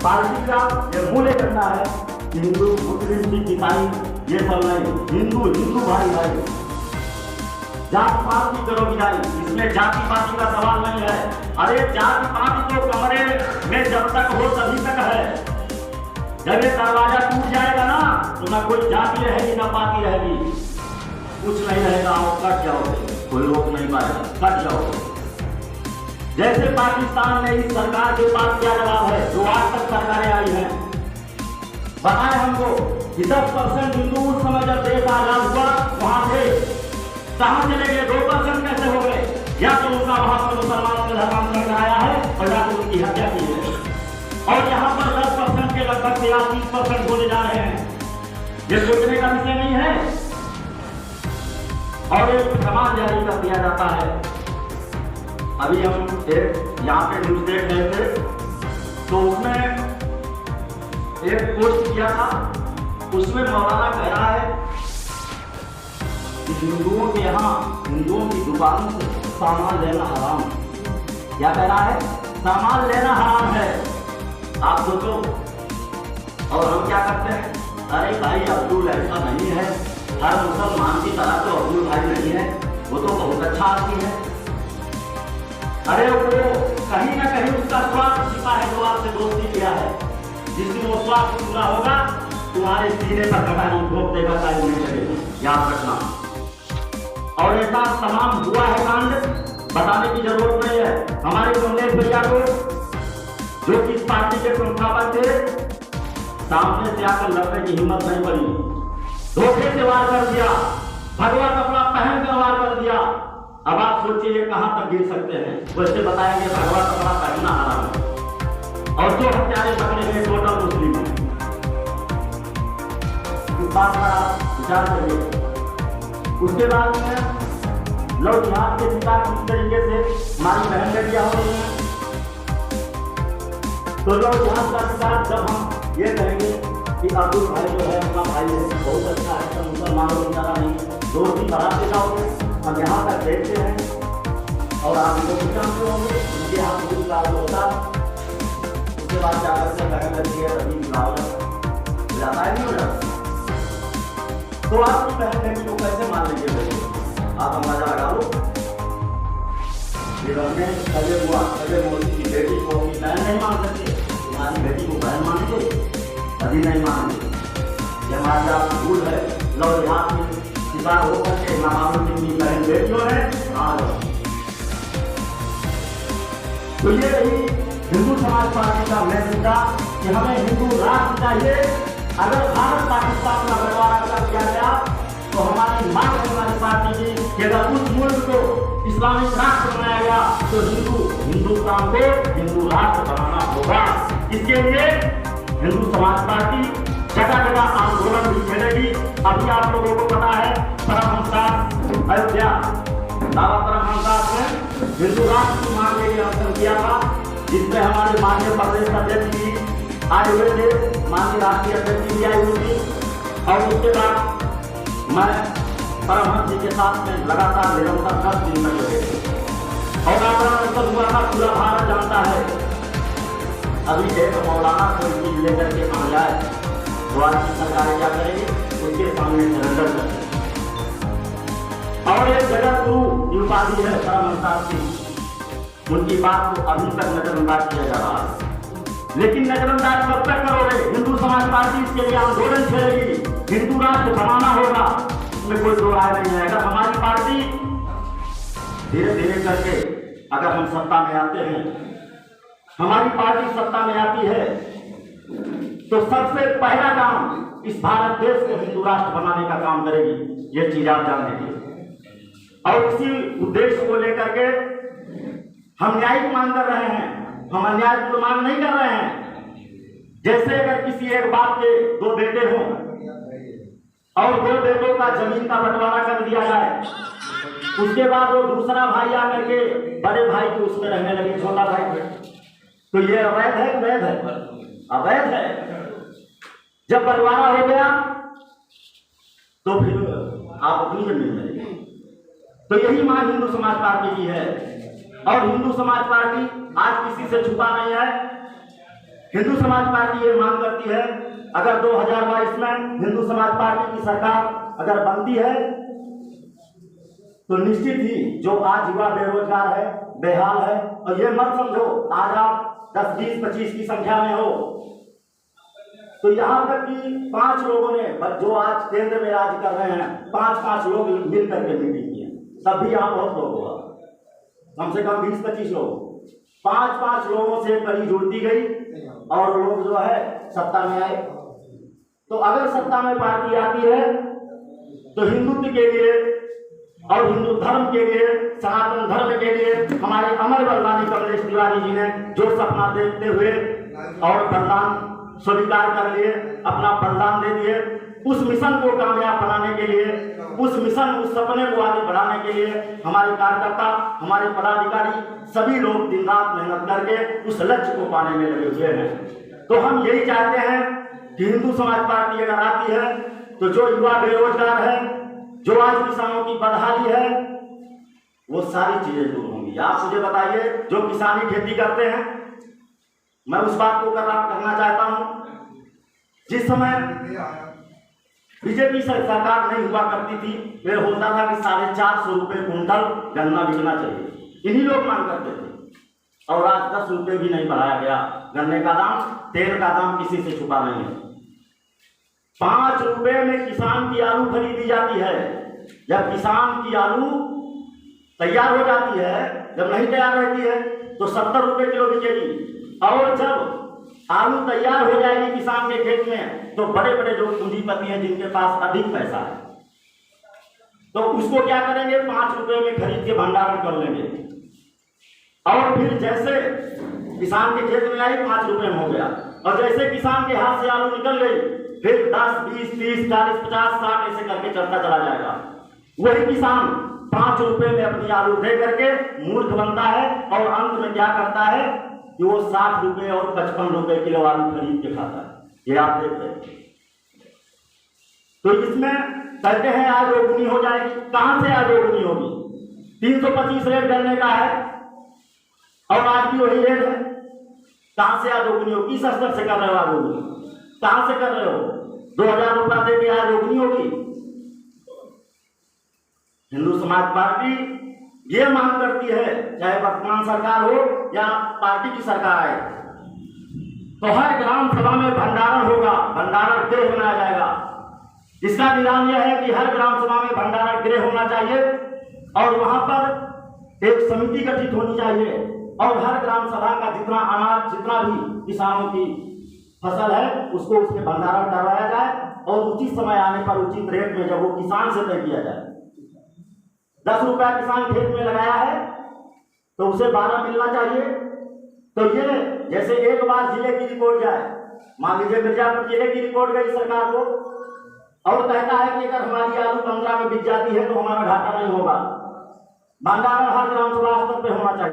Party का ये मूल एजेंडा है कि हिंदू मुस्लिम सिख ईसाई ये सब नहीं, हिंदू हिंदू भाई भाई, जाति पात की करो विदाई, इसमें जाति पाति का सवाल नहीं है। अरे जाति पाति तो कमरे में जब तक हो तभी तक है, जब ये दरवाजा टूट जाएगा ना तो ना कोई जाति रहेगी ना पाति रहेगी, कुछ नहीं रहेगा, आप कट जाओगे, कोई रोक नहीं पाएगा, कट जाओगे। जैसे पाकिस्तान में इस सरकार के पास क्या जवाब है जो आज तक सरकारें आई हैं, बताए हमको कि 10% हिंदू उस समय जब देश आजाद हुआ वहां से कहां चले गए, 2% कैसे हो गए? या तो उनका वहां पर मुसलमानों में धर्मांतरण कराया है और या तो उनकी हत्या की है, और यहाँ पर 10% के लगभग 30% होने जा रहे हैं। ये सोचने का विषय नहीं है। और एक फरमान जारी कर दिया जाता है, अभी हम एक यहाँ पे न्यूज देख रहे थे तो उसमें एक पोस्ट किया था, उसमें मौलाना कह रहा है कि हिंदुओं के यहाँ हिंदुओं की दुकानों से सामान लेना हराम। क्या कह रहा है? सामान लेना हराम है। आप सोचो, और हम क्या करते हैं, अरे भाई अब्दुल ऐसा नहीं है, हर मुसलमान की तरह तो अब्दुल भाई नहीं है, वो तो बहुत अच्छा आदमी है। अरे वो कहीं ना कहीं उसका स्वार्थ छिपा है जो आपसे दोस्ती किया है, जिस दिन वो स्वार्थ पूरा होगा तुम्हारे सीने पर कटारी ठोक देगा, ताली नहीं लगेगी, याद रखना। और ऐसा तमाम हुआ है कांड, बताने की जरूरत नहीं है। हमारे कमलेश भैया को जो कि इस पार्टी के संस्थापक थे, सामने से आकर लड़ने की हिम्मत नहीं पड़ी, धोखे से वार कर दिया, भगवा कपड़ा पहन कर वार कर दिया। अब आप सोचिए कहां तक गिर सकते हैं। वैसे बताएंगे भगवा कपड़ा पहनना हराम है, और जो हत्यारे पकड़े गए टोटल मुस्लिम है। इस बात पर आप विचार करिए। उसके बाद में लव जिहाद के शिकार किस तरीके से हमारी बहन बेटियां हो रही हैं, तो लव जिहाद का शिकार जब हम ये कहेंगे कि अब्दुल भाई जो है अपना भाई है, बहुत अच्छा है, तो मुसलमानों की तरह नहीं, दोस्ती बढ़ाते जाओगे। हम यहाँ तक देखते हैं और आप लोग जानते होंगे उनके यहाँ बहुत लाभ होता, उसके बाद जाकर से बहन लगती है, तभी लाभ जाता है, नहीं हो जाता। तो आपकी बहन बेटी को कैसे मान लीजिए? आप अंदाजा लगा लो। ये हमने कभी हुआ, कभी मोदी की बेटी को अपनी बहन नहीं मान सकते, तुम्हारी बेटी को बहन मानेंगे? कभी नहीं मानेंगे। ये हमारी आप भूल है, लव जिहाद में शिकार होकर के नामालूम जितनी बहन बेटियों है आ जाओ। तो ये रही हिंदू समाज पार्टी का मैसेज था कि हमें हिंदू राष्ट्र चाहिए। अगर भारत पाकिस्तान का बंटवारा कर दिया गया तो हमारी मांग है हमारी पार्टी की कि अगर उस मुल्क को इस्लामिक राष्ट्र बनाया गया तो हिंदुस्तान को हिंदू राष्ट्र बनाना होगा। इसके लिए हिंदू समाज पार्टी जगह जगह आंदोलन भी छेड़ेगी। अभी आप लोगों को पता है परमहंस अयोध्या बाबा परमहंस ने हिंदू राष्ट्र की मांग के लिए आंदोलन किया था, जिसमें हमारे माननीय प्रदेश अध्यक्ष जी आए हुए थे, माननीय राष्ट्रीय अध्यक्ष भी आई हुई थी। और उसके बाद मैं परमहंस जी के साथ में लगातार निरंतर 10 दिन तक लगे और आंदोलन हुआ था, पूरा भारत जानता है। अभी एक मौलाना कोई चीज लेकर के आ जाए तो आज की सरकार क्या करेगी? उसके सामने सरेंडर करेगी। और एक जगत गुरु की उपाधि है परमहंस की, उनकी बात को अभी तक नजरअंदाज किया जा रहा है। लेकिन नजरअंदाज कब तक करोगे? हिंदू समाज पार्टी इसके लिए आंदोलन छेड़ेगी, हिंदू राष्ट्र बनाना होगा, इसमें कोई दो राय नहीं है। अगर हमारी पार्टी धीरे धीरे करके अगर हम सत्ता में आते हैं, हमारी पार्टी सत्ता में आती है, तो सबसे पहला काम इस भारत देश को हिंदू राष्ट्र बनाने का काम करेगी। ये चीज आप जान लीजिए। और इसी उद्देश्य को लेकर के हम न्यायिक मांग कर रहे हैं, हम अन्याय की मांग नहीं कर रहे हैं। जैसे अगर किसी एक बाप के 2 बेटे हों और 2 बेटों का जमीन का बंटवारा कर दिया जाए, उसके बाद वो दूसरा भाई आकर के बड़े भाई के उसमें रहने लगे, छोटा भाई, तो ये अवैध है? वैध है? अवैध है। जब बंटवारा हो गया तो फिर आप अपनी जमीन में, तो यही मांग हिंदू समाज पार्टी की है। और हिंदू समाज पार्टी आज किसी से छुपा नहीं है। हिंदू समाज पार्टी ये मांग करती है, अगर 2022 में हिंदू समाज पार्टी की सरकार अगर बनती है तो निश्चित ही जो आज युवा बेरोजगार है, बेहाल है, और ये मत समझो आज आप 10, 20, 25 की संख्या में हो, तो यहाँ तक कि 5 लोगों ने, जो आज केंद्र में राज कर रहे हैं, 5 लोग मिल करके मीटिंग की है। तब भी यहाँ बहुत लोग हुआ, कम से कम 20-25 लोग, 5 लोगों से कड़ी जुड़ती गई और लोग जो है सत्ता में आए। तो अगर सत्ता में पार्टी आती है तो हिंदुत्व के लिए और हिंदू धर्म के लिए, सनातन धर्म के लिए हमारे अमर बलिदानी कमलेश तिवारी जी ने जो सपना देखते हुए और बलिदान स्वीकार कर लिए, अपना बलिदान दे दिए, उस मिशन को कामयाब बनाने के लिए, उस सपने को आगे बढ़ाने के लिए हमारे कार्यकर्ता, हमारे पदाधिकारी सभी लोग दिन रात मेहनत करके उस लक्ष्य को पाने में लगे हुए हैं। तो हम यही चाहते हैं कि हिंदू समाज पार्टी अगर आती है तो जो युवा बेरोजगार है, जो आज किसानों की बदहाली है, वो सारी चीजें दूर होंगी। आप मुझे बताइए, जो किसानी खेती करते हैं, मैं उस बात को कहना चाहता हूं, जिस समय बीजेपी सरकार नहीं हुआ करती थी, फिर होता था कि 450 रुपये कुंटल गन्ना बिकना चाहिए, इन्हीं लोग मांग करते थे। और आज 10 रुपये भी नहीं बढ़ाया गया गन्ने का दाम, तेल का दाम किसी से छुपा नहीं है। 5 रुपये में किसान की आलू खरीदी जाती है। जब किसान की आलू तैयार हो जाती है, जब नहीं तैयार रहती है तो 70 रुपये किलो बिकेगी। और जब आलू तैयार हो जाएगी किसान के खेत में, तो बड़े बड़े जो पूंजीपति हैं जिनके पास अधिक पैसा है, तो उसको क्या करेंगे, 5 रुपये में खरीद के भंडारण कर लेंगे। और फिर जैसे किसान के खेत में आई 5 रुपये में हो गया, और जैसे किसान के हाथ से आलू निकल गई, फिर 10, 20, 30, 40, 50, 60 ऐसे करके चलता चला जाएगा। वही किसान 5 रुपये में अपनी आलू दे करके मूर्ख बनता है और अंत में क्या करता है कि वो 60 रुपये और 55 रुपये किलो आलू खरीद के खाता है। ये आप देख रहे हैं। तो इसमें कहते हैं आज रोपनी हो जाएगी, कहां से आज रोपनी होगी? 325 रेट गन्ने का है और आज भी वही रेट है। कहां से आज रोपनी होगी? किस स्तर से कर रहे हो आज रोपनी? कहां से कर रहे हो? 2000 रुपया दे के आज रोपनी होगी? हिंदू समाज पार्टी ये मांग करती है, चाहे वर्तमान सरकार हो या पार्टी की सरकार आए, तो हर ग्राम सभा में भंडारण होगा, भंडारण गृह बनाया जाएगा। इसका विधान यह है कि हर ग्राम सभा में भंडारण गृह होना चाहिए और वहां पर एक समिति गठित होनी चाहिए और हर ग्राम सभा का जितना अनाज, जितना भी किसानों की फसल है, उसको उसके भंडारण करवाया जाए और उचित समय आने पर उचित रेट में जब वो किसान से तय किया जाए। 10 रुपया किसान खेत में लगाया है तो उसे 12 मिलना चाहिए। तो ये जैसे एक बार जिले की रिपोर्ट जाए, मान लीजिए मिर्जापुर जिले की रिपोर्ट गई सरकार को और कहता है कि अगर हमारी आलू 15 में बिक जाती है तो हमारा घाटा नहीं होगा। भंडारण हर ग्राम सभा स्तर पे होना चाहिए।